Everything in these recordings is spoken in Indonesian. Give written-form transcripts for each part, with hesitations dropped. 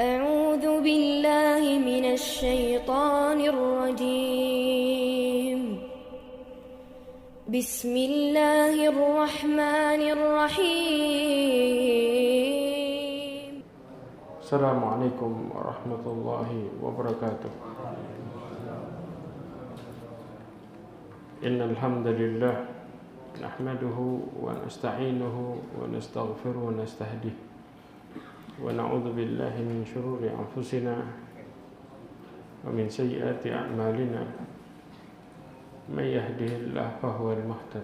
أعوذ بالله من الشيطان الرجيم بسم الله الرحمن الرحيم السلام عليكم ورحمة الله وبركاته. إن الحمد لله نحمده ونستعينه ونستغفره ونستهديه ونعوذ بالله من شرور أنفسنا ومن سيئات أعمالنا. من يهده الله فهو المهتد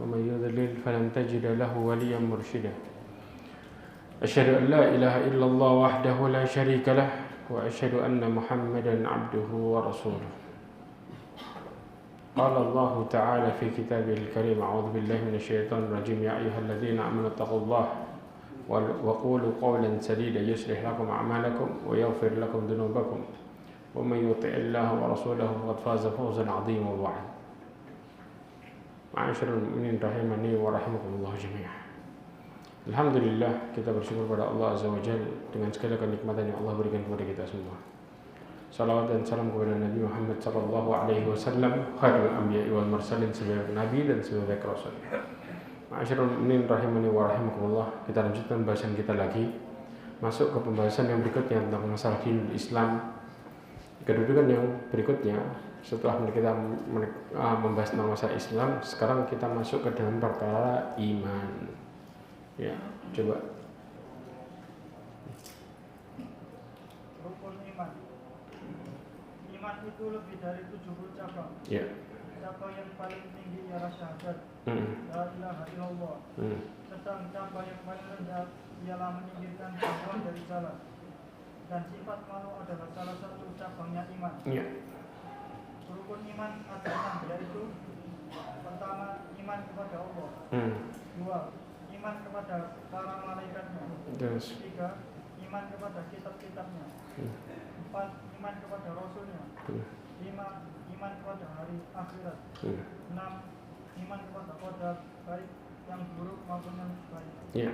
ومن يضلل فلن تجد له وليا مرشدا. أشهد أن لا إله إلا الله وحده لا شريك له وأشهد أن محمدا عبده ورسوله. قال الله تعالى في كتابه الكريم: أعوذ بالله من الشيطان الرجيم. يا أيها الذين آمنوا اتقوا الله وقولوا قولا سديدا يصلح لكم أعمالكم ويغفر لكم ذنوبكم ومن يطع الله ورسوله فقد فاز فوزا عظيما. وبعد. Ma'asyiral mu'minin rahimani wa rahimakumullah jami'an. Alhamdulillah, kita bersyukur pada Allah Azza wa Jalla dengan segala kenikmatan yang Allah berikan kepada kita semua. Salawat dan salam kepada Nabi Muhammad sallallahu alaihi wasallam, khairul anbiya'i wal mursalin, sebagai nabi dan sebagai rasul. Ma'asyiral mu'minin rahimani wa rahimakumullah. Kita lanjutkan pembahasan kita lagi, masuk ke pembahasan yang berikutnya tentang masalah dinul Islam. Kedudukan yang berikutnya setelah kita membahas tentang masalah Islam, sekarang kita masuk ke dalam perkara iman. Ya, coba. Rukun iman. Iman itu lebih dari 70 cabang. Ya. Cabang yang paling tinggi ialah syahadat, la ilaha illallah. Sedang cabang yang paling rendah ialah menyingkirkan syahwat dari jalan. Dan sifat malu adalah salah satu cabangnya iman. Ya. Rukun iman ada 6, yaitu: pertama, iman kepada Allah. Dua, iman kepada para malaikatnya. Tiga, iman kepada kitab-kitabnya. Empat, iman kepada rasulnya. Lima, iman kepada hari akhirat. Enam, iman kepada qadar, baik yang buruk maupun yang baik. Ya.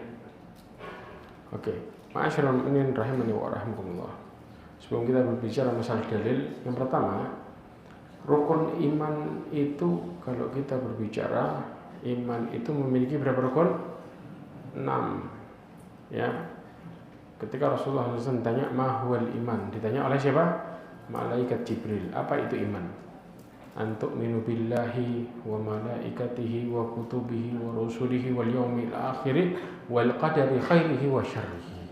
Oke. Ma'asyiral mu'minin rahimani wa rahimakumullah. Sebelum kita berbicara masalah dalil, yang pertama, rukun iman itu, kalau kita berbicara iman itu memiliki berapa rukun? 6. Ya. Ketika Rasulullah SAW ditanya ma huwal iman, ditanya oleh siapa? Malaikat Jibril. Apa itu iman? Antu'minu billahi wa malaikatihi wa kutubihi wa rusulihi wal yawmil akhir wal qadari khairihi wa syarrihi.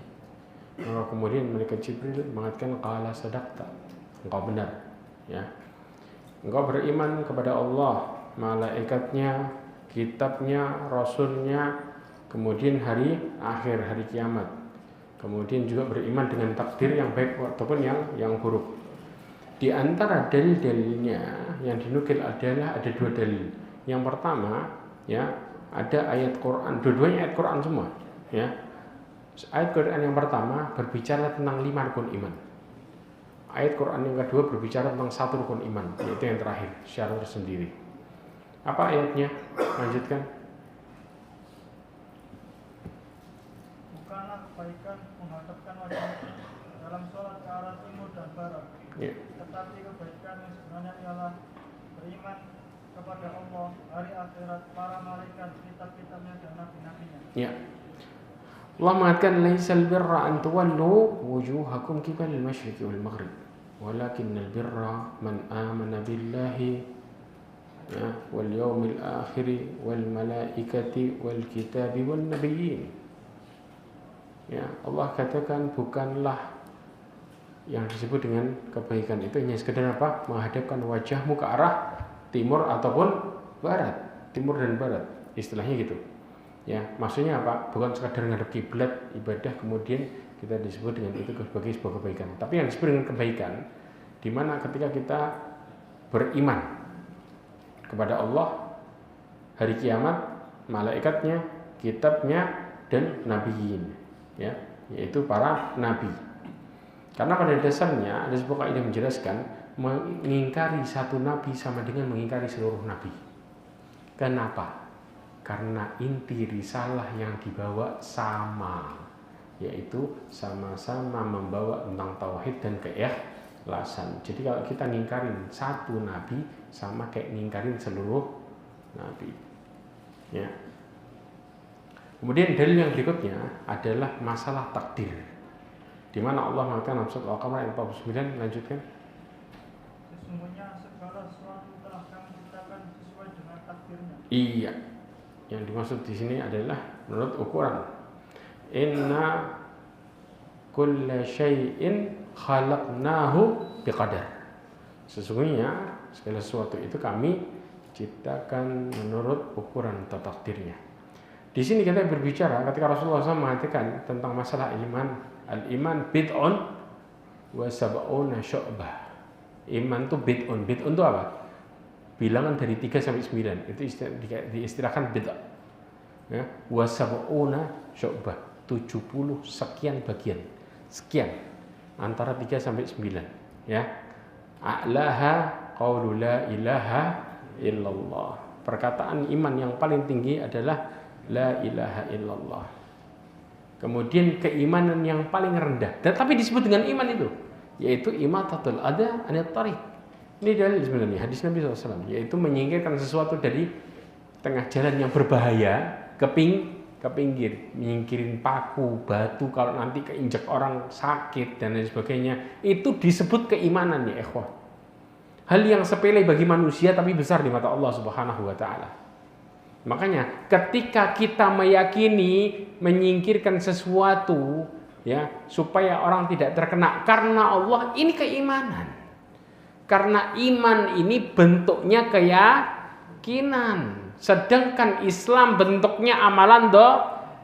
Maka kemudian malaikat Jibril mengatakan qala sadaqta, engkau benar, ya. Engkau beriman kepada Allah, malaikatnya, kitabnya, rasulnya, kemudian hari akhir, hari kiamat. Kemudian juga beriman dengan takdir yang baik ataupun yang buruk. Di antara dalil-dalilnya yang dinukil adalah ada 2 dalil. Yang pertama, ya, ada ayat Quran, dua-duanya ayat Quran semua, ya. Ayat Quran yang pertama berbicara tentang 5 rukun iman. Ayat Quran yang kedua berbicara tentang 1 rukun iman, yaitu yang terakhir secara tersendiri. Apa ayatnya? Lanjutkan. Bukanlah kebaikan menghadapkan wajah dalam sholat ke arah timur dan barat. Ya. Tetapi kebaikan yang sebenarnya ialah beriman kepada Allah, hari akhirat, para malaikat, kitab-kitabnya dan nabi-nabinya. Ya. Allah mengatakan laisal birra an tuwallu wujuhakum qibala al-masyriqi wal maghrib walakinnal birra man amana billahi, ya, wal yawmil akhir wal malaikati wal kitabi wan nabiyyin. Ya, Allah katakan bukanlah yang disebut dengan kebaikan itu hanya sekedar apa? Menghadapkan wajahmu ke arah timur ataupun barat, timur dan barat, istilahnya gitu. Ya, maksudnya apa? Bukan sekadar ngadep kiblat ibadah kemudian kita disebut dengan itu sebagai sebuah kebaikan. Tapi yang disebut dengan kebaikan di mana ketika kita beriman kepada Allah, hari kiamat, malaikatnya, kitabnya dan nabiyin, ya, yaitu para nabi. Karena pada dasarnya ada sebuah kaidah menjelaskan mengingkari satu nabi sama dengan mengingkari seluruh nabi. Kenapa? Karena inti risalah yang dibawa sama. yaitu sama-sama membawa tentang tauhid dan keikhlasan. Jadi kalau kita ngingkarin satu nabi sama kayak ngingkarin seluruh nabi. Ya. Kemudian dalil yang berikutnya adalah masalah takdir. Di mana Allah mengatakan dalam surat Al-Qamar ayat 49, lanjutkan. Sesungguhnya segala sesuatu telah kami ciptakan sesuai dengan takdirnya. Iya. Yang dimaksud di sini adalah menurut ukuran. Inna kulla syai'in khalaqnahu biqadar. Sesungguhnya segala sesuatu itu kami ciptakan menurut ukuran atau takdirnya. Di sini kita berbicara ketika Rasulullah SAW mengatakan tentang masalah iman, al-iman bid'un wa sab'una syu'bah. Iman itu bid'un. Bid'un itu apa? Bilangan dari 3 sampai 9. Itu diistilahkan bid'ah. Ya, wa sab'una syu'bah. 70 sekian bagian. Sekian antara 3 sampai 9, ya. A'laha qaulu la ilaha illallah. Perkataan iman yang paling tinggi adalah la ilaha illallah. Kemudian keimanan yang paling rendah, tetapi disebut dengan iman itu, yaitu imatatul adha anit tariq. Ini dalil sebenarnya hadis Nabi SAW, yaitu menyingkirkan sesuatu dari tengah jalan yang berbahaya ke pinggir, menyingkirin paku, batu kalau nanti keinjak orang sakit dan lain sebagainya. Itu disebut keimanan ya ikhwah. Hal yang sepele bagi manusia tapi besar di mata Allah Subhanahu wa taala. Makanya ketika kita meyakini menyingkirkan sesuatu ya supaya orang tidak terkena karena Allah, ini keimanan. Karena iman ini bentuknya keyakinan, sedangkan Islam bentuknya amalan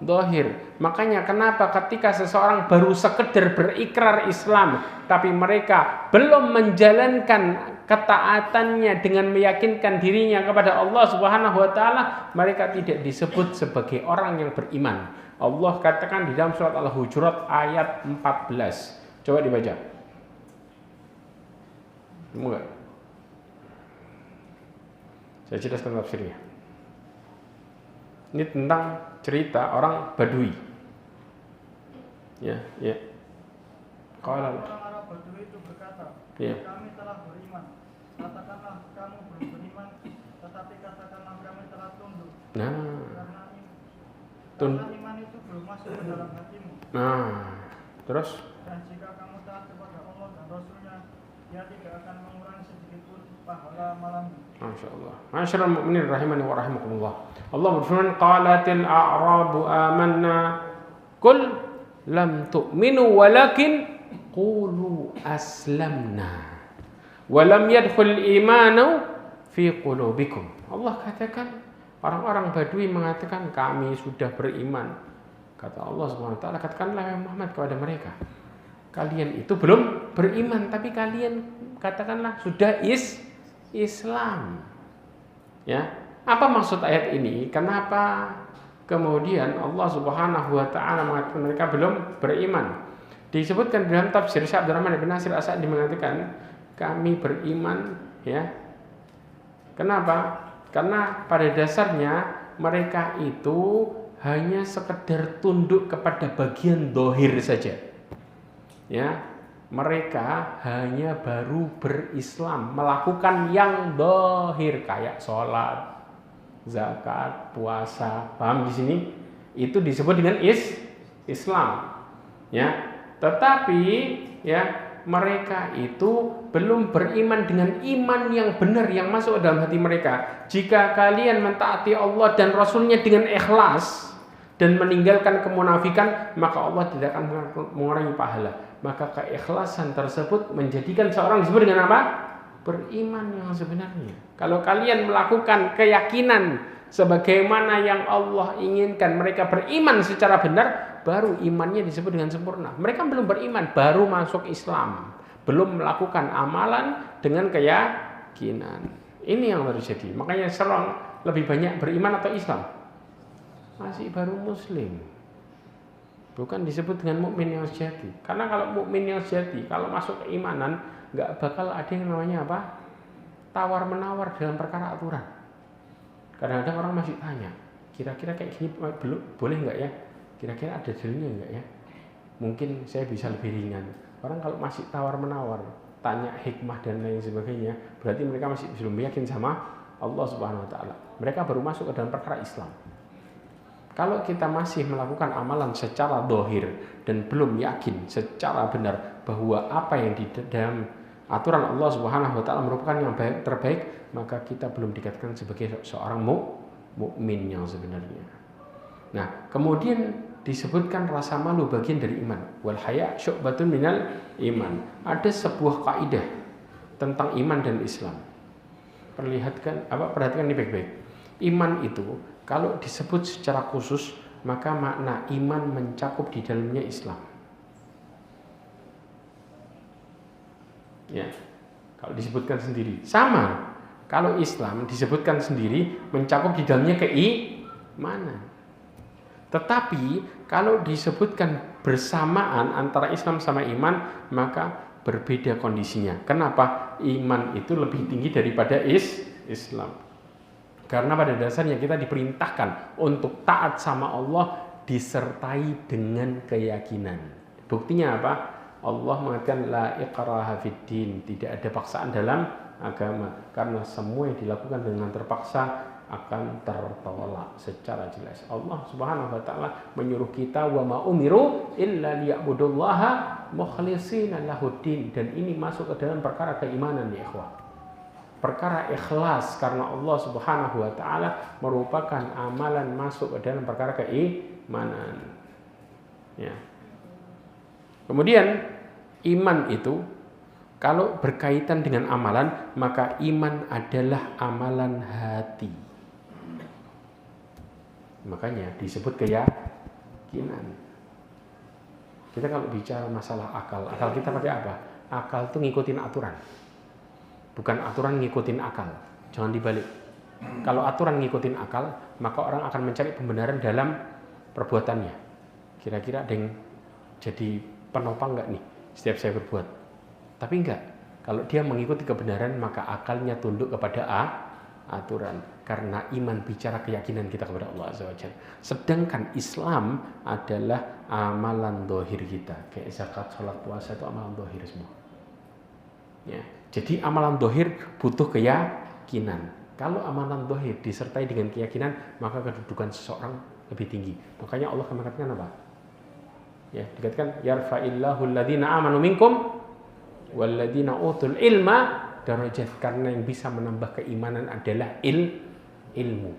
dohir. Makanya kenapa ketika seseorang baru sekedar berikrar Islam tapi mereka belum menjalankan ketaatannya dengan meyakinkan dirinya kepada Allah Subhanahu wa taala, mereka tidak disebut sebagai orang yang beriman. Allah katakan di dalam surat Al-Hujurat ayat 14. Coba dibaca. Semoga saya jelaskan tafsirnya. Ini tentang cerita orang Badui. Ya. Orang Arab Badui itu berkata, ya. Kami telah beriman. Katakanlah kamu belum beriman, tetapi katakanlah kami telah tunduk. Karena iman itu belum masuk ke dalam hatimu. Terus? Dan jika kamu taat kepada Allah dan Rasulnya, Dia tidak akan mengurangi sedikit pun pahala malammu. Masya Allah. Masyaallah mu'minin rahimani wa rahimakumullah. Allah berfirman, qalatil a'rabu amanna qul lam tu'minu walakin qulu aslamna wa lam yadkhul imanu fi qulubikum. Allah katakan, orang-orang Badui mengatakan kami sudah beriman. Kata Allah Subhanahu wa taala, katakanlah ya Muhammad kepada mereka, kalian itu belum beriman tapi kalian katakanlah sudah Islam. Ya. Apa maksud ayat ini? Kenapa kemudian Allah Subhanahu wa taala mengatakan mereka belum beriman? Disebutkan dalam tafsir Syekh Abdurrahman bin Nasir As-Sa'di mengatakan kami beriman, ya. Kenapa? Karena pada dasarnya mereka itu hanya sekedar tunduk kepada bagian dohir saja. Ya, mereka hanya baru berislam, melakukan yang dohir kayak sholat, zakat, puasa. Paham di sini? Itu disebut dengan Islam. Ya, tetapi ya mereka itu belum beriman dengan iman yang benar yang masuk dalam hati mereka. Jika kalian mentaati Allah dan Rasulnya dengan ikhlas dan meninggalkan kemunafikan, maka Allah tidak akan mengurangi pahala. Maka keikhlasan tersebut menjadikan seorang disebut dengan apa? Beriman yang sebenarnya. Kalau kalian melakukan keyakinan sebagaimana yang Allah inginkan, mereka beriman secara benar, baru imannya disebut dengan sempurna. Mereka belum beriman, baru masuk Islam, belum melakukan amalan dengan keyakinan. Ini yang terjadi. Makanya serang lebih banyak beriman atau Islam? Masih baru Muslim. Bukan disebut dengan mukmin yang sejati. Karena kalau mukmin yang sejati, kalau masuk keimanan, nggak bakal ada yang namanya apa? Tawar menawar dalam perkara aturan. Kadang-kadang orang masih tanya, kira-kira kayak gini boleh nggak ya? Kira-kira ada dalilnya nggak ya? mungkin saya bisa lebih ringan. Orang kalau masih tawar-menawar, tanya hikmah dan lain sebagainya, berarti mereka masih belum yakin sama Allah Subhanahu wa taala. Mereka baru masuk ke dalam perkara Islam. Kalau kita masih melakukan amalan secara dohir dan belum yakin secara benar bahwa apa yang di dalam aturan Allah Subhanahu wa taala merupakan yang terbaik, maka kita belum dikatakan sebagai seorang mukmin yang sebenarnya. Nah, kemudian disebutkan rasa malu bagian dari iman. Wal haya syu'batun minal iman. Ada sebuah kaidah tentang iman dan Islam. Perhatikan ini baik-baik. Iman itu kalau disebut secara khusus, maka makna iman mencakup di dalamnya Islam. Ya, kalau disebutkan sendiri sama. Kalau Islam disebutkan sendiri mencakup di dalamnya keimanan. Tetapi kalau disebutkan bersamaan antara Islam sama iman, maka berbeda kondisinya. Kenapa? Iman itu lebih tinggi daripada Islam. Karena pada dasarnya kita diperintahkan untuk taat sama Allah disertai dengan keyakinan. Buktinya apa? Allah mengatakan la iqraha fid din, tidak ada paksaan dalam agama. Karena semua yang dilakukan dengan terpaksa akan tertolak secara jelas. Allah Subhanahu wa taala menyuruh kita wa ma umiru illa liya'budullaha mukhlishina lahuddin, dan ini masuk ke dalam perkara keimanan ya ikhwah. Perkara ikhlas karena Allah Subhanahu wa taala merupakan amalan masuk ke dalam perkara keimanan. Ya. Kemudian iman itu kalau berkaitan dengan amalan, maka iman adalah amalan hati. Makanya disebut keyakinan. Kita kalau bicara masalah akal kita pakai apa? Akal itu ngikutin aturan. Bukan aturan ngikutin akal. Jangan dibalik. Kalau aturan ngikutin akal, maka orang akan mencari pembenaran dalam perbuatannya. Kira-kira ada yang jadi penopang enggak nih setiap saya berbuat? Tapi enggak. Kalau dia mengikuti kebenaran, maka akalnya tunduk kepada aturan. Karena iman bicara keyakinan kita kepada Allah Azza wa Jalla. Sedangkan Islam adalah amalan dohir kita. Kayak zakat, sholat, puasa itu amalan dohir semua. Ya. Jadi amalan dohir butuh keyakinan. Kalau amalan dohir disertai dengan keyakinan, maka kedudukan seseorang lebih tinggi. Makanya Allah mengatakan apa? Ya, dikatakan yarfa'illahu alladhina amanu minkum walladhina utul ilma darajat, karena yang bisa menambah keimanan adalah ilmu.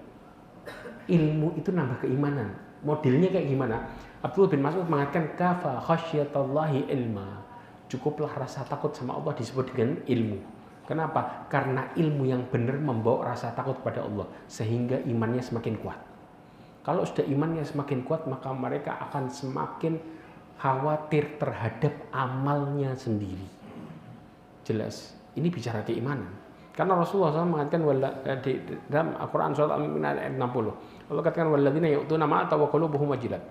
Ilmu itu nambah keimanan. Modelnya kayak gimana? Abdullah bin Mas'ud mengatakan kafa khasyatallahi ilma. Cukuplah rasa takut sama Allah disebut dengan ilmu. Kenapa? Karena ilmu yang benar membawa rasa takut kepada Allah sehingga imannya semakin kuat. Kalau sudah imannya semakin kuat, maka mereka akan semakin khawatir terhadap amalnya sendiri. Jelas. Ini bicara keimanan. Karena Rasulullah SAW mengatakan di dalam Al-Quran surat Al-Mu'minun ayat 60. Allah katakan walladzina yu'tuna ma ataw wa qulubuhum wajilat.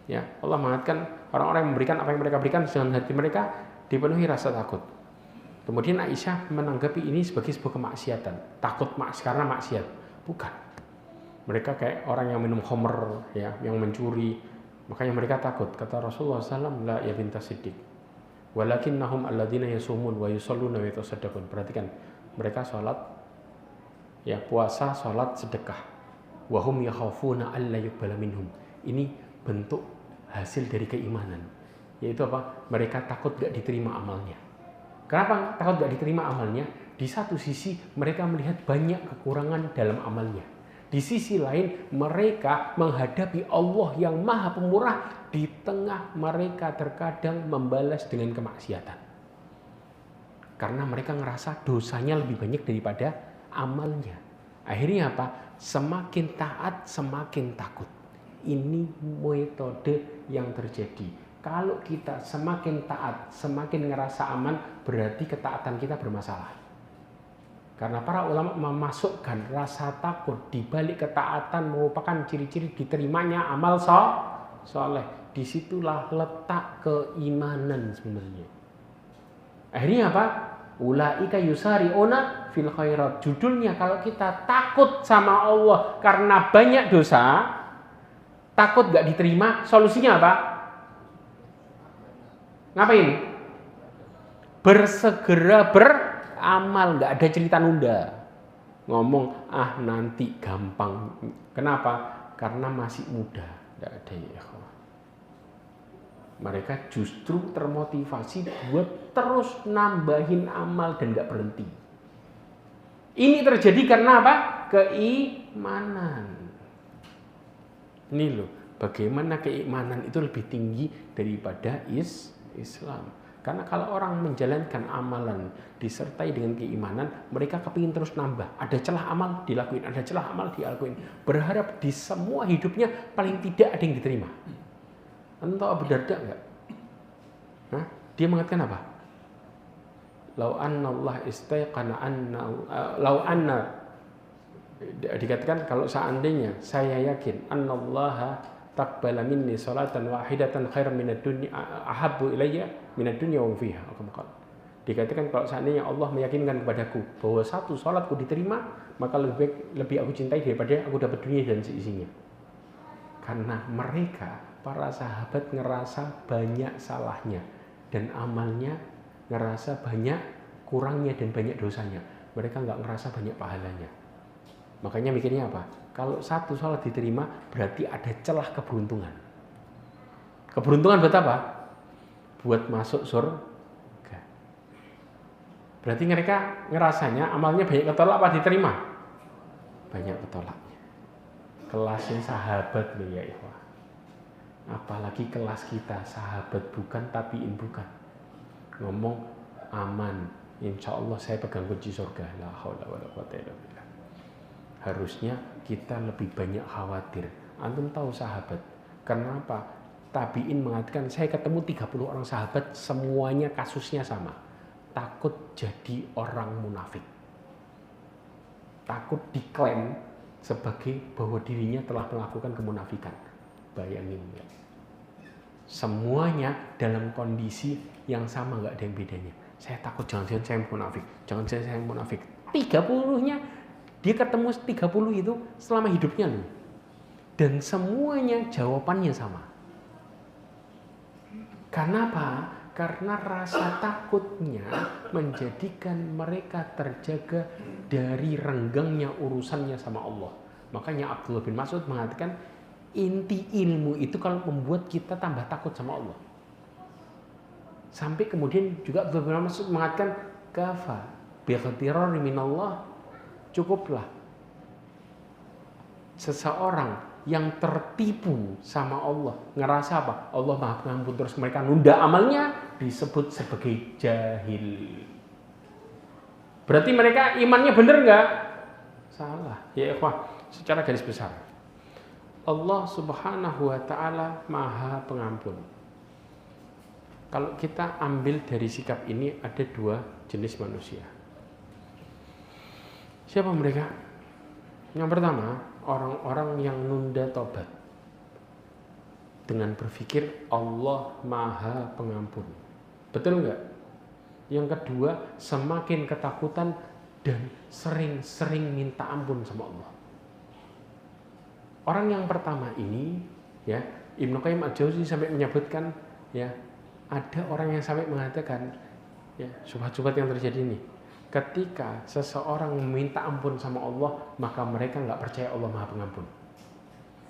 Ya, Allah mengatakan orang-orang yang memberikan apa yang mereka berikan dengan hati mereka dipenuhi rasa takut. Kemudian Aisyah menanggapi ini sebagai sebuah kemaksiatan. Takut karena maksiat. Bukan. Mereka kayak orang yang minum khamr, ya, yang mencuri. Makanya mereka takut. Kata Rasulullah SAW, la ya bintas siddiq. Walakinnahum alladzina yasumun wa yusalluna wa yatasaddaqun. Perhatikan, mereka sholat, ya, puasa, sholat, sedekah. Wahum yakhafuna alla yuqbala minhum. Ini bentuk hasil dari keimanan. Yaitu apa? Mereka takut gak diterima amalnya. Kenapa takut gak diterima amalnya? Di satu sisi mereka melihat banyak kekurangan dalam amalnya. Di sisi lain mereka menghadapi Allah yang Maha Pemurah, di tengah mereka terkadang membalas dengan kemaksiatan. Karena mereka ngerasa dosanya lebih banyak daripada amalnya. Akhirnya apa? Semakin taat, semakin takut. Ini metode yang terjadi. Kalau kita semakin taat, semakin ngerasa aman, berarti ketaatan kita bermasalah. Karena para ulama memasukkan rasa takut di balik ketaatan merupakan ciri-ciri diterimanya amal soleh. Disitulah letak keimanan sebenarnya. Akhirnya apa? Ulaika yusari'una fil khairat. Judulnya kalau kita takut sama Allah karena banyak dosa, takut gak diterima, solusinya apa? Ngapain? Bersegera beramal, nggak ada cerita nunda. Ngomong nanti gampang. Kenapa? Karena masih muda, nggak ada ya. Mereka justru termotivasi buat terus nambahin amal dan nggak berhenti. Ini terjadi karena apa? Keimanan. Ini loh, bagaimana keimanan itu lebih tinggi daripada Islam. Karena kalau orang menjalankan amalan disertai dengan keimanan, mereka kepingin terus nambah. Ada celah amal dilakuin, ada celah amal dilakuin. Berharap di semua hidupnya paling tidak ada yang diterima. Entah Abu Darda enggak? Dia mengatakan apa? Lau anna Allah istaiqana anna lau anna, dikatakan kalau seandainya saya yakin annallaha taqbala minni salatan wahidatan khairan minad dunya ahabbu ilayya minad dunya wa fiha. Dikatakan kalau seandainya Allah meyakinkan kepadaku bahwa satu salatku diterima, maka lebih aku cintai daripada aku dapat dunia dan seisinya. Karena mereka para sahabat ngerasa banyak salahnya dan amalnya ngerasa banyak kurangnya dan banyak dosanya. Mereka nggak ngerasa banyak pahalanya. Makanya mikirnya apa? Kalau satu salat diterima berarti ada celah keberuntungan. Keberuntungan buat apa? Buat masuk surga. Berarti mereka ngerasanya amalnya banyak ketolak apa diterima? Banyak ketolaknya. Kelasnya sahabat loh ya ikhwah. Apalagi kelas kita, sahabat bukan tabiin bukan. Ngomong aman, insya Allah saya pegang kunci surga. La haula wala quwwata illa billah. Harusnya kita lebih banyak khawatir. Antum tahu sahabat, kenapa tabiin mengatakan saya ketemu 30 orang sahabat semuanya kasusnya sama. Takut jadi orang munafik. Takut diklaim sebagai bahwa dirinya telah melakukan kemunafikan. Bayangin ya. Semuanya dalam kondisi yang sama, nggak ada yang bedanya. Saya takut jangan-jangan saya munafik, jangan-jangan saya munafik. 30-nya dia ketemu 30 itu selama hidupnya loh. Dan semuanya jawabannya sama. Karena apa? Karena rasa takutnya menjadikan mereka terjaga dari renggangnya urusannya sama Allah. Makanya Abdullah bin Mas'ud mengatakan inti ilmu itu kalau membuat kita tambah takut sama Allah. Sampai kemudian juga Abdullah bin Mas'ud mengatakan kafa bightirari minallah, cukuplah seseorang yang tertipu sama Allah ngerasa apa? Allah Maha Pengampun terus mereka nunda amalnya disebut sebagai jahil. Berarti mereka imannya benar enggak? Salah. Ya ikhwah, secara garis besar Allah Subhanahu wa taala Maha Pengampun. Kalau kita ambil dari sikap ini ada dua jenis manusia. Siapa mereka? Yang pertama, orang-orang yang nunda tobat dengan berpikir Allah Maha Pengampun. Betul enggak? Yang kedua, semakin ketakutan dan sering-sering minta ampun sama Allah. Orang yang pertama ini, ya, Ibnu Qayyim Al-Jauzi sampai menyebutkan, ya, ada orang yang sampai mengatakan, ya, syubhat-syubhat yang terjadi ini. Ketika seseorang meminta ampun sama Allah, maka mereka nggak percaya Allah Maha Pengampun.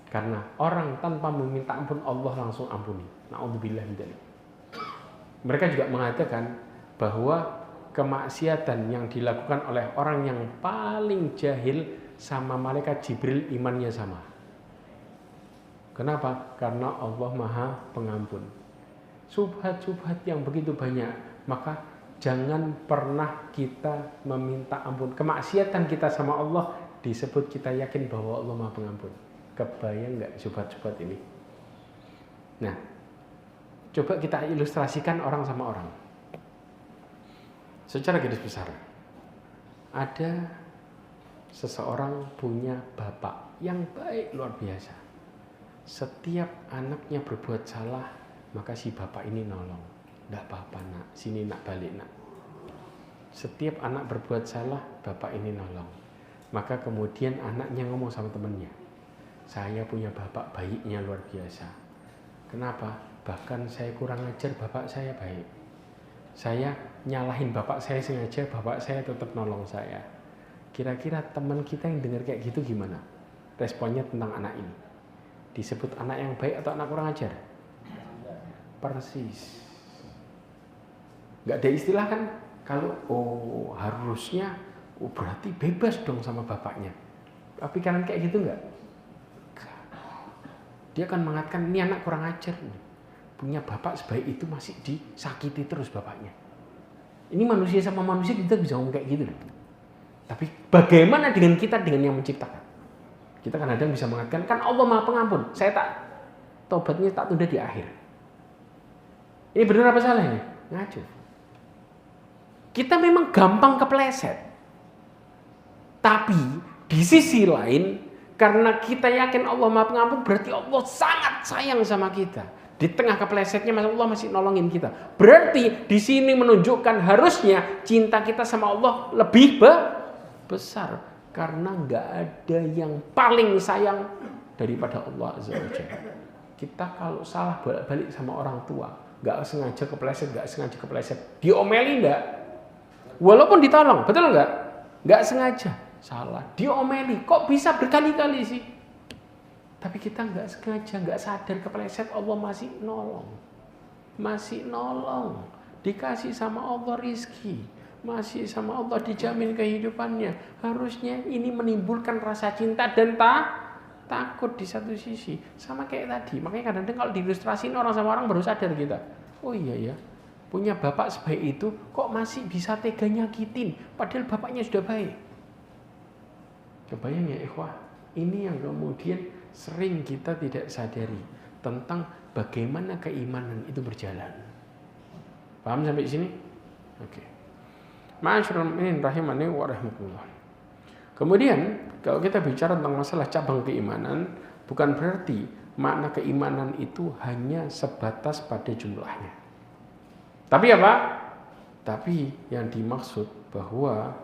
Karena orang tanpa meminta ampun Allah langsung ampuni. Na'udzubillah min dzalik. Mereka juga mengatakan bahwa kemaksiatan yang dilakukan oleh orang yang paling jahil sama malaikat Jibril imannya sama. Kenapa? Karena Allah Maha Pengampun. Subhat-subhat yang begitu banyak, maka jangan pernah kita meminta ampun. Kemaksiatan kita sama Allah disebut kita yakin bahwa Allah Maha Pengampun. Kebayang nggak subhat-subhat ini? Nah, coba kita ilustrasikan orang sama orang. Secara garis besar, ada seseorang punya bapak yang baik luar biasa. Setiap anaknya berbuat salah, maka si bapak ini nolong. Nggak apa-apa nak, sini nak balik nak. Setiap anak berbuat salah, bapak ini nolong. Maka kemudian anaknya ngomong sama temannya, saya punya bapak baiknya luar biasa. Kenapa? bahkan saya kurang ajar, bapak saya baik. Saya nyalahin bapak saya sengaja, bapak saya tetap nolong saya. Kira-kira teman kita yang dengar kayak gitu gimana? Responnya tentang anak ini. Disebut anak yang baik atau anak kurang ajar? Persis. Gak ada istilah kan? Kalau harusnya berarti bebas dong sama bapaknya. Tapi kanan kayak gitu enggak? Dia akan mengatakan ini anak kurang ajar nih. Punya bapak sebaik itu masih disakiti terus bapaknya. Ini manusia sama manusia kita bisa ngomong kayak gitu. Tapi bagaimana dengan kita, dengan yang menciptakan? Kita kadang-kadang bisa mengatakan kan Allah Maha Pengampun. Saya tobatnya tak tunda di akhir. Ini benar apa salah ini? Ngaco. Kita memang gampang kepleset. Tapi di sisi lain, karena kita yakin Allah Maha Pengampun, berarti Allah sangat sayang sama kita. Di tengah keplesetnya Allah masih nolongin kita. Berarti di sini menunjukkan harusnya cinta kita sama Allah lebih besar. Karena nggak ada yang paling sayang daripada Allah Azza wa Jalla. Kita kalau salah balik sama orang tua, nggak sengaja kepleset, diomeli nggak? Walaupun ditolong, betul nggak? Nggak sengaja, salah, diomeli. Kok bisa berkali-kali sih? Tapi kita nggak sengaja, nggak sadar kepleset, Allah masih nolong, dikasih sama Allah rizki, masih sama Allah dijamin kehidupannya. Harusnya ini menimbulkan rasa cinta dan takut di satu sisi. Sama kayak tadi, makanya kadang-kadang kalau diilustrasiin orang sama orang baru sadar kita. Oh iya ya, punya bapak sebaik itu kok masih bisa tega nyakitin, padahal bapaknya sudah baik. Coba ya ikhwah, ini yang kemudian sering kita tidak sadari tentang bagaimana keimanan itu berjalan. Paham sampai sini? Oke. Ma'asyiral mu'minin rahimani wa rahimakumullah. Kemudian kalau kita bicara tentang masalah cabang keimanan, bukan berarti makna keimanan itu hanya sebatas pada jumlahnya. Tapi apa? Tapi yang dimaksud bahwa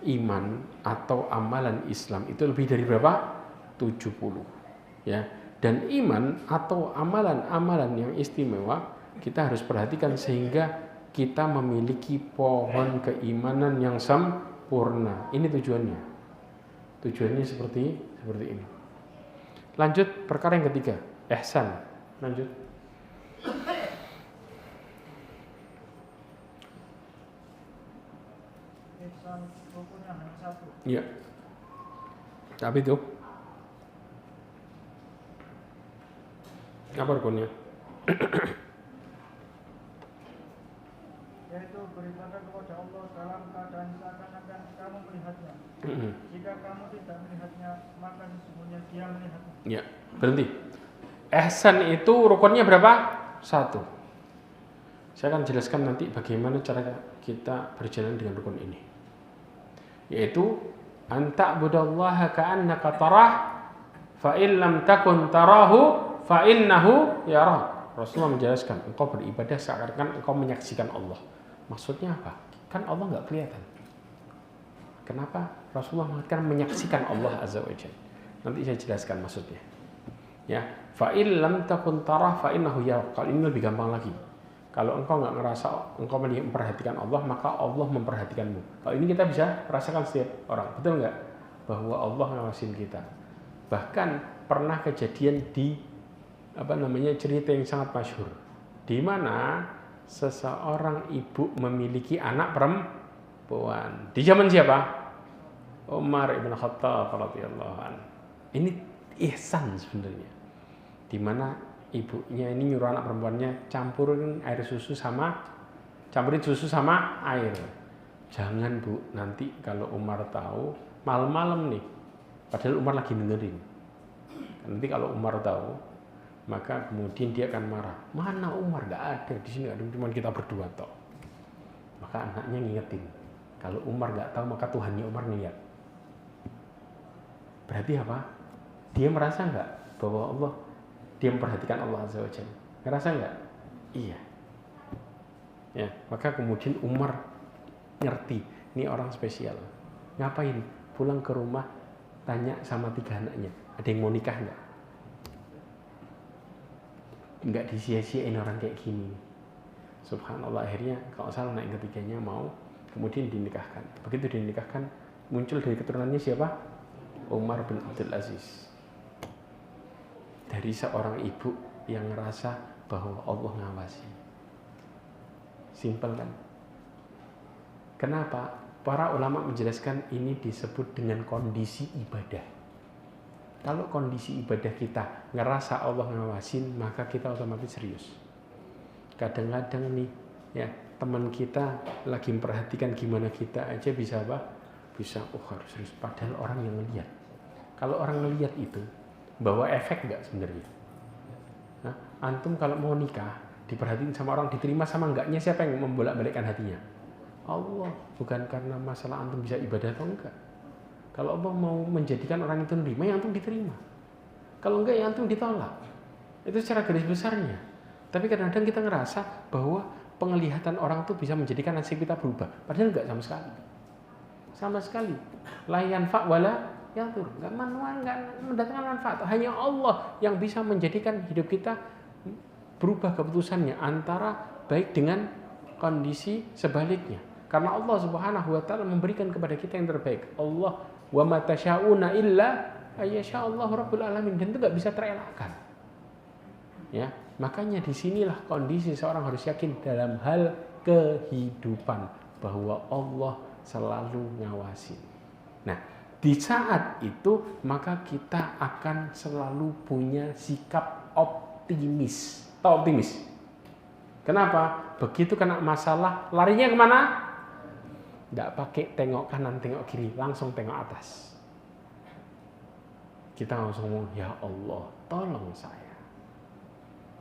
iman atau amalan Islam itu lebih dari berapa? 70. Ya. Dan iman atau amalan-amalan yang istimewa kita harus perhatikan sehingga kita memiliki pohon keimanan yang sempurna. Ini tujuannya. Tujuannya seperti ini. Lanjut perkara yang ketiga, ihsan. Lanjut. Ihsan rukunnya hanya satu. Iya. Tapi itu apa rukunnya? Yaitu beribadah kepada Allah dalam keadaan seakan-akan kamu melihatnya. Jika kamu tidak melihatnya, maka sesungguhnya Dia melihatnya. Ya, berhenti. Ihsan itu rukunnya berapa? 1. Saya akan jelaskan nanti bagaimana cara kita berjalan dengan rukun ini. Yaitu anta budallaha ka'annaka tarah fa in lam takun tarahu fa innahu yarah. Rasulullah menjelaskan, engkau beribadah seakan-akan engkau menyaksikan Allah. Maksudnya apa? Kan Allah enggak kelihatan. Kenapa Rasulullah mengatakan menyaksikan Allah Azza wa Jalla? Nanti saya jelaskan maksudnya. Ya, fa in lam takun tarah fa innahu yarah. Kalau ini lebih gampang lagi. Kalau engkau enggak ngerasa engkau memperhatikan Allah, maka Allah memperhatikanmu. Kalau ini kita bisa rasakan setiap orang. Betul enggak? Bahwa Allah ngawasin kita. Bahkan pernah kejadian di cerita yang sangat masyhur, di mana seseorang ibu memiliki anak perempuan. Di zaman siapa? Umar ibn Khattab radhiyallahu anhu. Ini ihsan sebenarnya. Di mana ibunya ini nyuruh anak perempuannya campurin susu sama air. Jangan Bu, nanti kalau Umar tahu malam-malam nih, padahal Umar lagi dengerin. Nanti kalau Umar tahu, maka kemudian dia akan marah. Mana Umar? Gak ada di sini, ada cuma kita berdua toh. Maka anaknya ngingetin, kalau Umar gak tahu maka Tuhannya Umar ngeliat. Berarti apa? Dia merasa nggak bahwa Allah, dia memperhatikan Allah Azza wa Jalla? Ngerasa nggak? Iya. Ya, maka kemudian Umar ngerti, ini orang spesial. Ngapain? Pulang ke rumah, tanya sama 3 anaknya, ada yang mau nikah nggak? nggak disia-siain orang kayak gini. Subhanallah, akhirnya kalau salah anak yang ketiganya mau, kemudian dinikahkan. Begitu dinikahkan, muncul dari keturunannya siapa? Umar bin Abdul Aziz. Dari seorang ibu yang ngerasa bahwa Allah ngawasi. Simpel kan? Kenapa? Para ulama menjelaskan ini disebut dengan kondisi ibadah. Kalau kondisi ibadah kita ngerasa Allah ngawasin, maka kita otomatis serius. Kadang-kadang nih, ya teman kita lagi memperhatikan gimana kita aja bisa apa? Bisa, harus serius. Padahal orang yang ngelihat. Kalau orang ngelihat itu, bawa efek nggak sebenarnya? Nah, antum kalau mau nikah, diperhatiin sama orang, diterima sama enggaknya, siapa yang membolak-balikkan hatinya? Allah. Bukan karena masalah antum bisa ibadah atau enggak. Kalau Allah mau menjadikan orang itu menerima, ya antum diterima. Kalau enggak, ya antum ditolak. Itu secara garis besarnya. Tapi kadang-kadang kita ngerasa bahwa penglihatan orang itu bisa menjadikan nasib kita berubah. Padahal enggak sama sekali. Sama sekali. La yanfa' wala yadur. Enggak mendatangkan manfaat. Hanya Allah yang bisa menjadikan hidup kita berubah keputusannya antara baik dengan kondisi sebaliknya. Karena Allah Subhanahu wa taala memberikan kepada kita yang terbaik. Allah wa ma tasyauna illa ayyasha Allah rabbul alamin, dan itu enggak bisa terelakkan. Ya, makanya disinilah kondisi seorang harus yakin dalam hal kehidupan bahwa Allah selalu ngawasi. Nah, di saat itu maka kita akan selalu punya sikap optimis. Tahu optimis? Kenapa? Begitu kena masalah, larinya kemana? Nggak pakai tengok kanan, tengok kiri, langsung tengok atas. Kita langsung ngomong, ya Allah, tolong saya.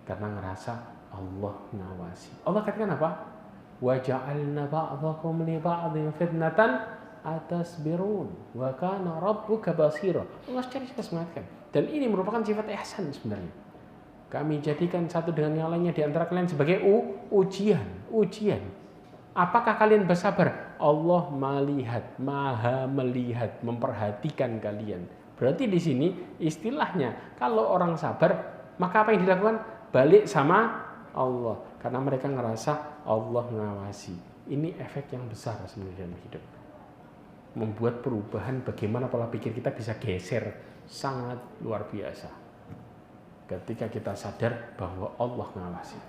Karena ngerasa Allah ngawasi. Allah katakan apa? Wa ja'alna ba'dakum li ba'dhin fitnatan atasbirun wa kana rabbuka basira. Allah secara jelas mengatakan. Dan ini merupakan sifat ihsan sebenarnya. Kami jadikan satu dengan yang lainnya di antara kalian sebagai ujian. Apakah kalian bersabar? Allah melihat, maha melihat, memperhatikan kalian. Berarti di sini istilahnya kalau orang sabar, maka apa yang dilakukan? Balik sama Allah. Karena mereka ngerasa Allah ngawasi. Ini efek yang besar sebenarnya dalam hidup. Membuat perubahan bagaimana pola pikir kita bisa geser sangat luar biasa. Ketika kita sadar bahwa Allah ngawasi.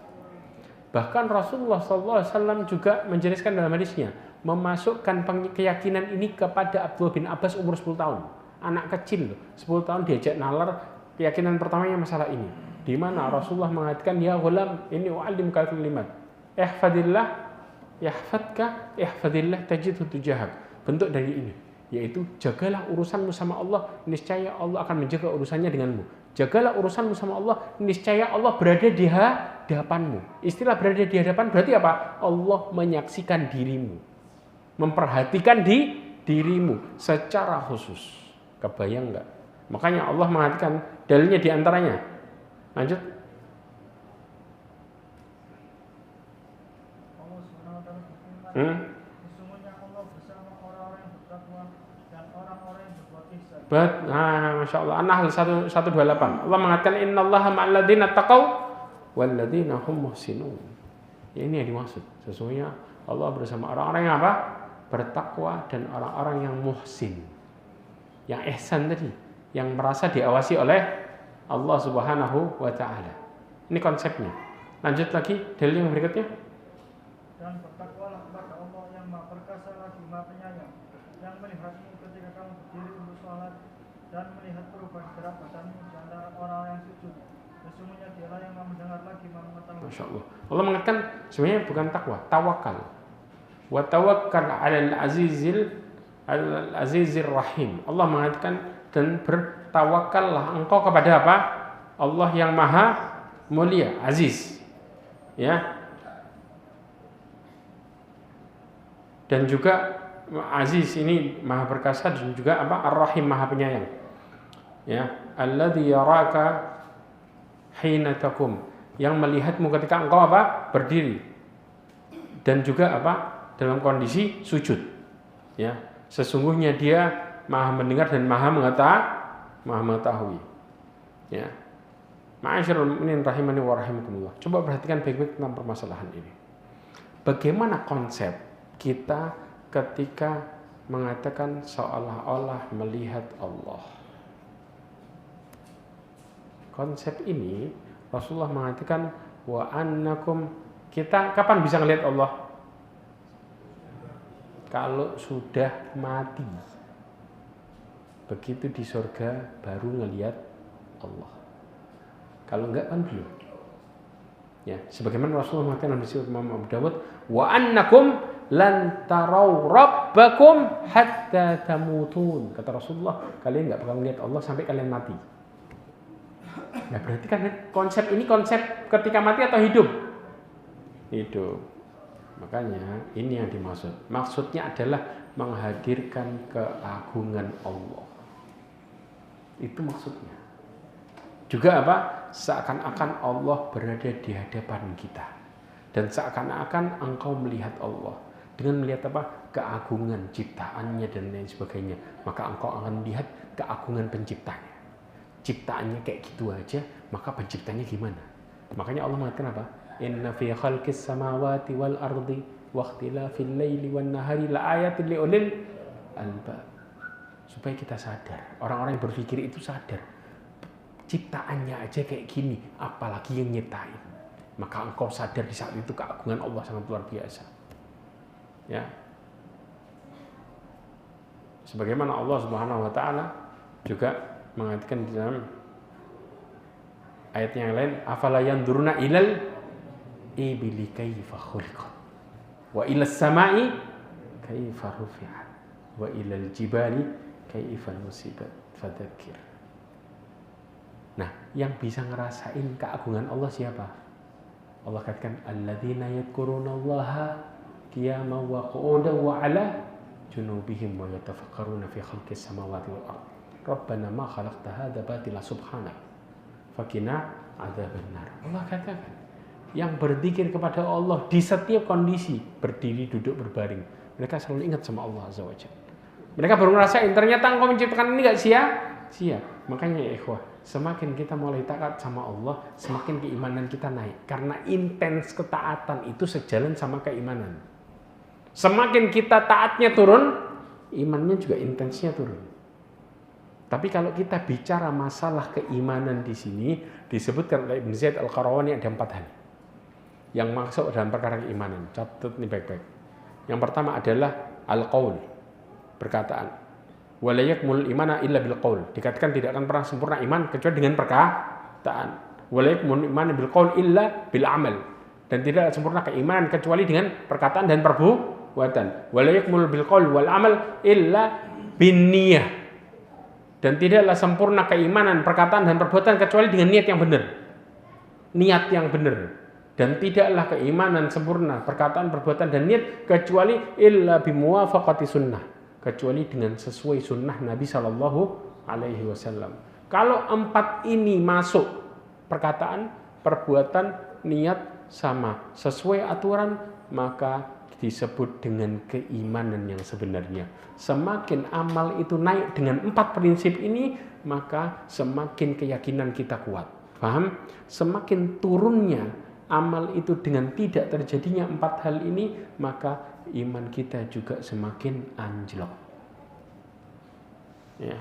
Bahkan Rasulullah SAW juga menjelaskan dalam hadisnya, memasukkan keyakinan ini kepada Abdullah bin Abbas umur 10 tahun. Anak kecil, 10 tahun diajak nalar, keyakinan pertamanya masalah ini. Di mana Rasulullah mengatakan, ya ghulam, ini u'allimukal kalimat. Ihfadillah, yahfadka, ihfadillah tajidhu tujahak. Bentuk dari ini, yaitu jagalah urusanmu sama Allah, niscaya Allah akan menjaga urusannya denganmu. Jagalah urusanmu sama Allah, niscaya Allah berada di hadapanmu. Istilah berada di hadapan berarti apa? Allah menyaksikan dirimu, memperhatikan dirimu secara khusus. Kebayang nggak? Makanya Allah mengatakan dalilnya di antaranya. Lanjut. Sesungguhnya Allah bersama orang-orang yang bertakwa dan orang-orang yang berbuat ihsan. Masya Allah. An-Nahl 128. Allah mengatakan innallaha ma'al ladzina taqaw wal ladzina hum muhsinun. Ya, ini yang dimaksud. Sesungguhnya Allah bersama orang-orang yang apa? Bertakwa dan orang-orang yang muhsin. Yang ihsan tadi, yang merasa diawasi oleh Allah Subhanahu wa taala. Ini konsepnya. Lanjut lagi dalil yang berikutnya. Dan bertakwalah kepada Allah yang Maha Perkasa lagi Maha Penyayang, yang melihatmu ketika kamu berdiri untuk sholat dan melihat perubahan gerak badanmu di antara orang yang sujud. Sesungguhnya Dialah yang Maha mendengar lagi Maha mengetahui. Masya Allah. Allah mengatakan sebenarnya bukan takwa, tawakal. Wa tawakkal 'alal azizir rahim. Allah mengatakan dan bertawakallah engkau kepada apa? Allah yang Maha mulia, aziz. Ya. Dan juga aziz ini Maha perkasa dan juga apa? Ar-Rahim, Maha penyayang. Ya, alladzi yaraka hina taqum, yang melihatmu ketika engkau apa? Berdiri. Dan juga apa? Dalam kondisi sujud. Ya, sesungguhnya Dia Maha mendengar dan Maha mengetahui. Ya. Ma'asyiral mu'minin rahimani wa rahimakumullah. Coba perhatikan baik-baik tentang permasalahan ini. Bagaimana konsep kita ketika mengatakan seolah-olah melihat Allah? Konsep ini Rasulullah mengatakan wa annakum, kita kapan bisa melihat Allah? Kalau sudah mati. Begitu di surga baru ngelihat Allah. Kalau enggak kan belum. Ya, sebagaimana Rasulullah mengatakan dalam hadis Imam Abu Dawud, wa annakum lan tarau rabbakum hatta tamutun. Kata Rasulullah, kalian enggak bakal melihat Allah sampai kalian mati. Nah, berarti kan konsep ini konsep ketika mati atau hidup? Hidup. Makanya ini yang dimaksud. Maksudnya adalah menghadirkan keagungan Allah. Itu maksudnya. Juga apa? Seakan-akan Allah berada di hadapan kita. Dan seakan-akan engkau melihat Allah. Dengan melihat apa? Keagungan ciptaannya dan lain sebagainya. Maka engkau akan melihat keagungan penciptanya. Ciptaannya kayak gitu aja, maka penciptanya gimana? Makanya Allah mengatakan apa? Inna fi khalqis samawati wal ardi wa ikhtilafil laili wan nahari la ayatin li ulil albab. Supaya kita sadar, orang-orang yang berpikir itu sadar. Ciptaannya aja kayak gini, apalagi yang nyiptain. Maka engkau sadar di saat itu keagungan Allah sangat luar biasa. Ya. Sebagaimana Allah Subhanahu wa taala juga mengatakan di dalam ayat yang lain, afala yanzuruna ilal ibili kaifa khuliqat wa ilas samai kaifa rufi'at wa ilal jibali kaifa nusibat fadzakir. Nah, yang bisa ngerasain keagungan Allah siapa? Allah katakan alladzina yadhkurunallaha qiyaman wa qu'udan wa 'ala junubihim wa yatafakkaruna fi khalqis samawati wal ardh. Rabbana ma khalaqta hadza batila subhanak faqina adzabannar. Allah katakan yang berzikir kepada Allah di setiap kondisi, berdiri, duduk, berbaring, mereka selalu ingat sama Allah Azza wa Jalla. Mereka baru ngerasain ternyata engkau menciptakan ini enggak sia-sia. Makanya ya ikhwah, semakin kita mulai taat sama Allah, semakin keimanan kita naik. Karena intens ketaatan itu sejalan sama keimanan. Semakin kita taatnya turun, imannya juga intensnya turun. Tapi kalau kita bicara masalah keimanan di sini, disebutkan oleh Ibn Zaid Al-Qarawani ada 4 hal yang masuk dalam perkara keimanan. Catat ini baik-baik. Yang pertama adalah al-qaul, perkataan. Wa la yakmul imana illa bil qaul. Dikatakan tidak akan pernah sempurna iman kecuali dengan perkataan. Wa la yakmul imana bil qaul illa bil amal. Dan tidak sempurna keimanan kecuali dengan perkataan dan perbuatan. Wa la yakmul bil qaul wal amal illa bin niyah. Dan tidaklah sempurna keimanan, perkataan dan perbuatan kecuali dengan niat yang benar. Niat yang benar. Dan tidaklah keimanan sempurna, perkataan, perbuatan dan niat kecuali illa bimuwafaqati sunnah, kecuali dengan sesuai sunnah Nabi sallallahu alaihi wasallam. Kalau 4 ini masuk, perkataan, perbuatan, niat sama, sesuai aturan, maka disebut dengan keimanan yang sebenarnya. Semakin amal itu naik dengan 4 prinsip ini, maka semakin keyakinan kita kuat. Paham? Semakin turunnya amal itu dengan tidak terjadinya 4 hal ini, maka iman kita juga semakin anjlok. Ya.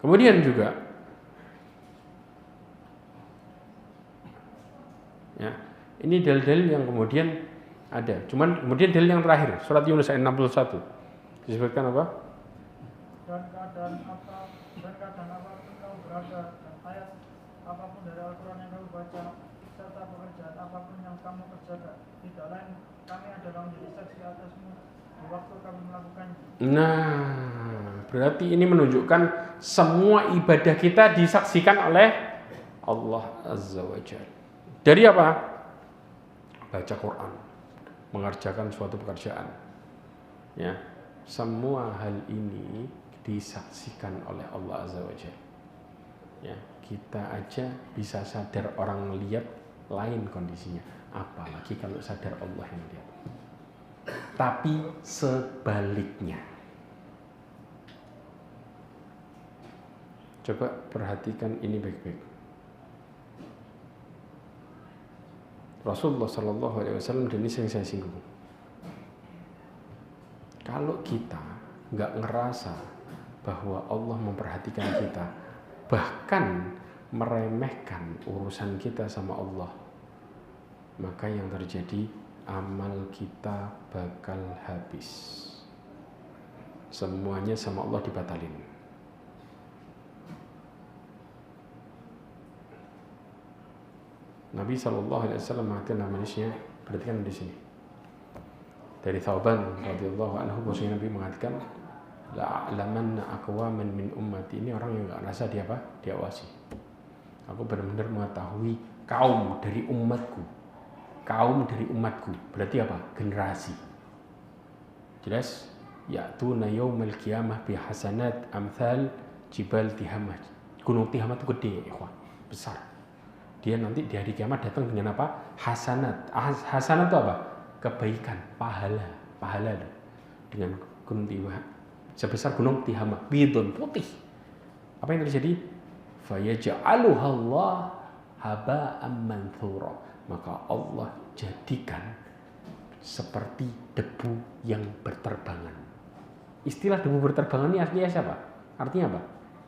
Kemudian juga, ya, ini dalil-dalil yang kemudian ada. Cuman kemudian dalil yang terakhir, surat Yunus ayat 61. Disebutkan apa? Dan keadaan apapun kau berada, dan ayat apapun dari Al-Quran yang kau baca, serta pekerjaan apapun yang kamu kerjakan, tidak lain kami adalah menjadi saksi atasmu di waktu kami melakukannya. Nah, berarti ini menunjukkan semua ibadah kita disaksikan oleh Allah Azza wa Jalla. Dari apa? Baca Quran, mengerjakan suatu pekerjaan, ya, semua hal ini disaksikan oleh Allah Azza wa Jalla. Ya, kita aja bisa sadar orang lihat lain kondisinya, apalagi kalau sadar Allah yang lihat. Tapi sebaliknya, coba perhatikan ini baik-baik. Rasulullah Shallallahu Alaihi Wasallam, dan ini yang saya singgung. Kalau kita nggak ngerasa bahwa Allah memperhatikan kita, bahkan meremehkan urusan kita sama Allah, maka yang terjadi amal kita bakal habis. Semuanya sama Allah dibatalin. Nabi SAW mengatakan manusia, perhatikan di sini. Dari Thauban radhiyallahu anhu, bahwasanya Nabi mengatakan, la'lamanna aqwaman min ummati, ini orang yang enggak rasa dia apa? Diawasi. Aku benar-benar mengetahui kaum dari umatku. Kaum dari umatku berarti apa? Generasi. Jelas? Ya'tuna yaumal qiyamah bi hasanat amsal jibal Tihamah. Gunung Tihamah itu gede, ikhwan, besar. Dia nanti di hari kiamat datang dengan apa? Hasanat. Hasanat itu apa? Kebaikan, pahala dengan gunung Tihamah sebesar gunung Tihamah, bidun, putih. Apa yang terjadi? Fayaj'aluha Allah haba'an manthura, maka Allah jadikan seperti debu yang berterbangan. Istilah debu berterbangan ini artinya siapa? Artinya apa?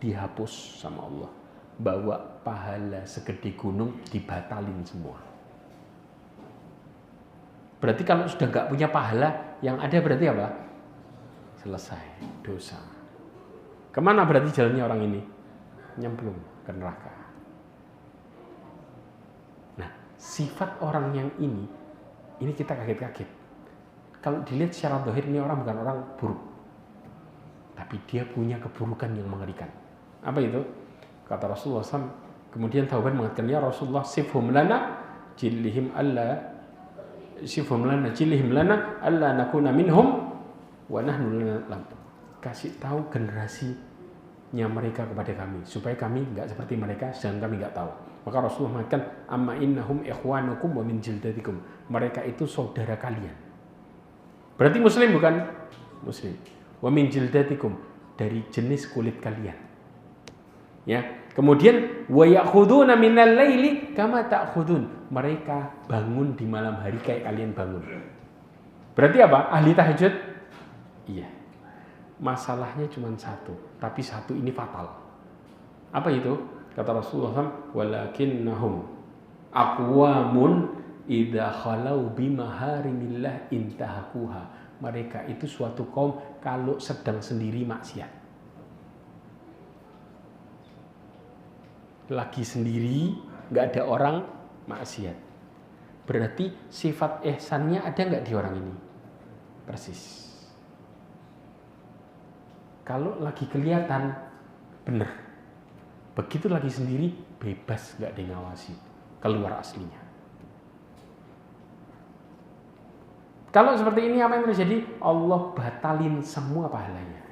Dihapus sama Allah. Bawa pahala segede gunung dibatalin semua. Berarti kalau sudah nggak punya pahala, yang ada berarti apa? Selesai dosa. Kemana berarti jalannya orang ini? Nyemplung ke neraka. Nah, sifat orang yang ini kita kaget-kaget. Kalau dilihat secara zahir, ini orang bukan orang buruk, tapi dia punya keburukan yang mengerikan. Apa itu? Kata Rasulullah SAW, kemudian Thauban mengatakan, ya Rasulullah, sifhum lana jillihim lana alla nakuna minhum wa nahnu lana. Kasih tahu generasinya mereka kepada kami, supaya kami enggak seperti mereka, sedang kami enggak tahu. Maka Rasulullah mengatakan, amma innahum ikhwanukum wa min jildatikum. Mereka itu saudara kalian. Berarti muslim bukan? Muslim. Wa min jildatikum, dari jenis kulit kalian. Ya. Kemudian wa ya'khuduna minal laili kama ta'khudun. Mereka bangun di malam hari kayak kalian bangun. Berarti apa? Ahli tahajud? Iya. Masalahnya cuma satu, tapi satu ini fatal. Apa itu? Kata Rasulullah SAW, walakinnahum aqwamun idza khalau bimaharimillah intahakuha. Mereka itu suatu kaum kalau sedang sendiri maksiat. Lagi sendiri, nggak ada orang, maksiat. Berarti sifat ihsannya ada nggak di orang ini? Persis. Kalau lagi kelihatan, benar. Begitu lagi sendiri, bebas, nggak ada yang ngawasi. Keluar aslinya. Kalau seperti ini, apa yang terjadi? Allah batalin semua pahalanya.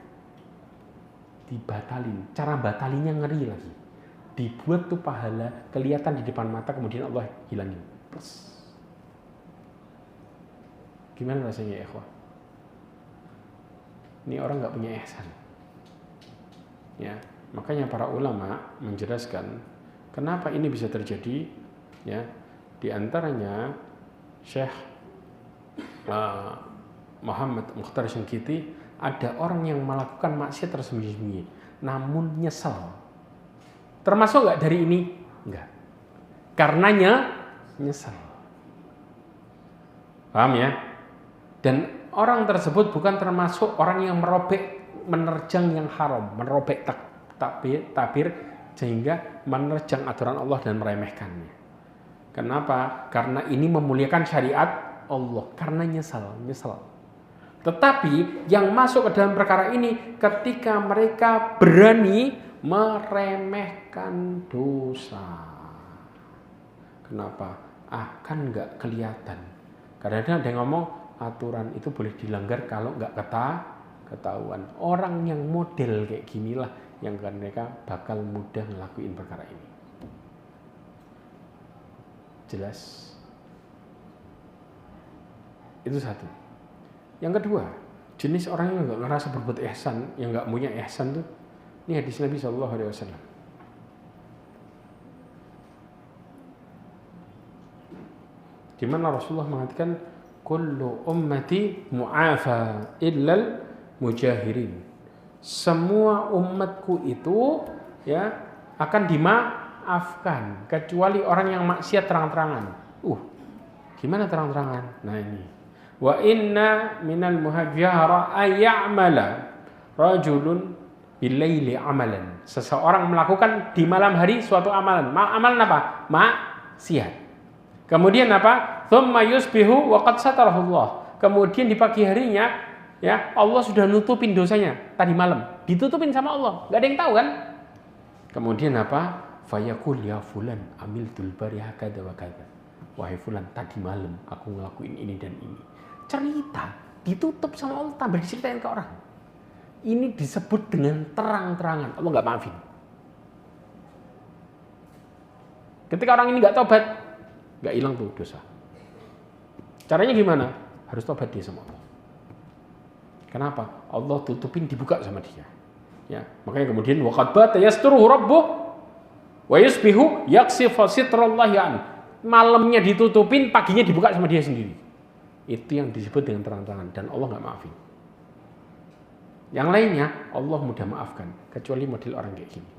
Dibatalin. Cara batalinnya ngeri lagi. Dibuat tuh pahala kelihatan di depan mata, kemudian Allah hilangin. Plus. Gimana rasanya ya ikhwah? Ini orang nggak punya ihsan. Ya, makanya para ulama menjelaskan kenapa ini bisa terjadi. Ya, di antaranya Syekh Muhammad Mukhtar Syengkiti, ada orang yang melakukan maksiat tersembunyi-sembunyi, namun nyesel. Termasuk nggak dari ini? Enggak. Karenanya nyesel. Paham ya? Dan orang tersebut bukan termasuk orang yang menerjang yang haram, merobek tabir sehingga menerjang aturan Allah dan meremehkannya. Kenapa? Karena ini memuliakan syariat Allah, karena nyesel. Tetapi yang masuk ke dalam perkara ini ketika mereka berani meremehkan dosa. Kenapa? Kan nggak kelihatan. Kadang-kadang ada yang ngomong aturan itu boleh dilanggar kalau nggak ketahuan. Orang yang model kayak ginilah yang mereka bakal mudah ngelakuin perkara ini. Jelas? Itu satu. Yang kedua, jenis orang yang nggak ngerasa berbuat ihsan, yang nggak punya ihsan tuh, ini hadis Nabi SAW. di mana Rasulullah mengatakan kullu ummati mu'afa illal mujahirin. Semua umatku itu ya akan dimaafkan kecuali orang yang maksiat terang-terangan. Gimana terang-terangan? Nah ini. Wa inna minal muhajjara ayya'mala rajulun bilaili amalan. Seseorang melakukan di malam hari suatu amalan. Amalan apa? Maksiat. Kemudian apa? Tsumma yusbihu wa qad satarahullah. Kemudian di pagi harinya ya Allah sudah nutupin dosanya tadi malam. Ditutupin sama Allah. Enggak ada yang tahu kan? Kemudian apa? Fayaqul ya fulan amiltul bariha kadza wa kadza. Wahai fulan, tadi malam aku ngelakuin ini dan ini. Cerita ditutup sama Allah, tambah diceritain ke orang. Ini disebut dengan terang-terangan. Allah enggak maafin. Ketika orang ini enggak tobat, enggak hilang tuh dosa. Caranya gimana? Harus tobat dia sama Allah. Kenapa? Allah tutupin, dibuka sama dia. Ya, makanya kemudian waqad bata yasturuhu rabbuh wa yusbihu yaksifu sitrallahi an. Malamnya ditutupin, paginya dibuka sama dia sendiri. Itu yang disebut dengan terang-terangan dan Allah enggak maafin. Yang lainnya Allah mudah maafkan, kecuali model orang kayak gini.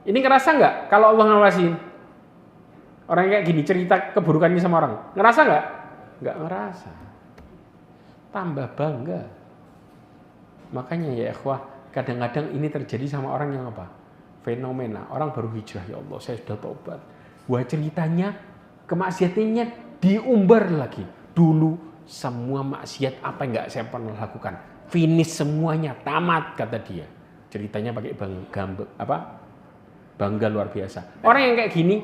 Ini ngerasa enggak kalau Allah ngawasin? Orang kayak gini cerita keburukannya sama orang. Ngerasa enggak? Enggak ngerasa. Tambah bangga. Makanya ya ikhwah, kadang-kadang ini terjadi sama orang yang apa? Fenomena. Orang baru hijrah, ya Allah saya sudah tobat. Wah ceritanya, kemaksiatannya diumbar lagi. Dulu semua maksiat apa yang enggak saya pernah lakukan. Finish semuanya, tamat kata dia. Ceritanya pakai bangga luar biasa. Orang yang kayak gini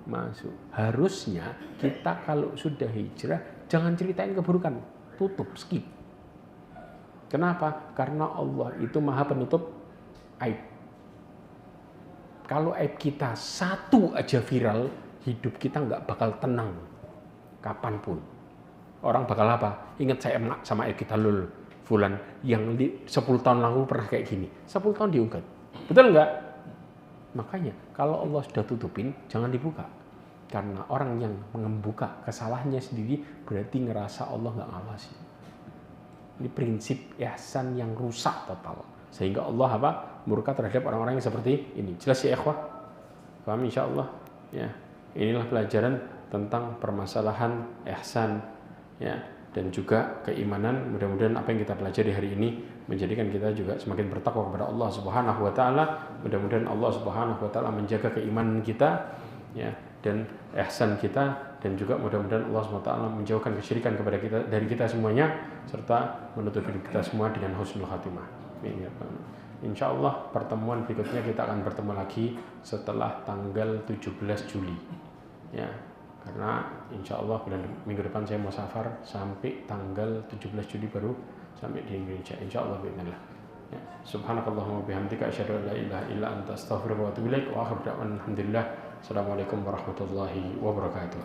masuk. Harusnya kita kalau sudah hijrah jangan ceritain keburukan, tutup, skip. Kenapa? Karena Allah itu Maha Penutup aib. Kalau aib kita satu aja viral, hidup kita nggak bakal tenang kapanpun. Orang bakal apa? Ingat saya sama aib kita lul, fulan yang 10 tahun lalu pernah kayak gini. 10 tahun diungkap. Betul nggak? Makanya kalau Allah sudah tutupin, jangan dibuka. Karena orang yang membuka kesalahannya sendiri berarti ngerasa Allah nggak ngawasi. Ini prinsip ihsan yang rusak total. Sehingga Allah apa? Murka terhadap orang-orang yang seperti ini. Jelas ya ikhwah? Paham insyaallah? Ya. Inilah pelajaran tentang permasalahan ihsan ya dan juga keimanan. Mudah-mudahan apa yang kita pelajari hari ini menjadikan kita juga semakin bertakwa kepada Allah Subhanahu wa taala. Mudah-mudahan Allah Subhanahu wa taala menjaga keimanan kita ya dan ihsan kita, dan juga mudah-mudahan Allah SWT menjauhkan kesyirikan kepada kita dari kita semuanya serta menutup hidup kita semua dengan husnul khatimah. Insyaallah pertemuan berikutnya kita akan bertemu lagi setelah tanggal 17 Juli ya, karena insyaallah minggu depan saya mau safar sampai tanggal 17 Juli baru sampai di Indonesia insyaallah bismillah ya. Subhanakallahumma bihamdika asyhadu an la ilaha illa anta astaghfiruka wa atubu ilaik wa akhiru da'wana alhamdulillah. Assalamualaikum warahmatullahi wabarakatuh.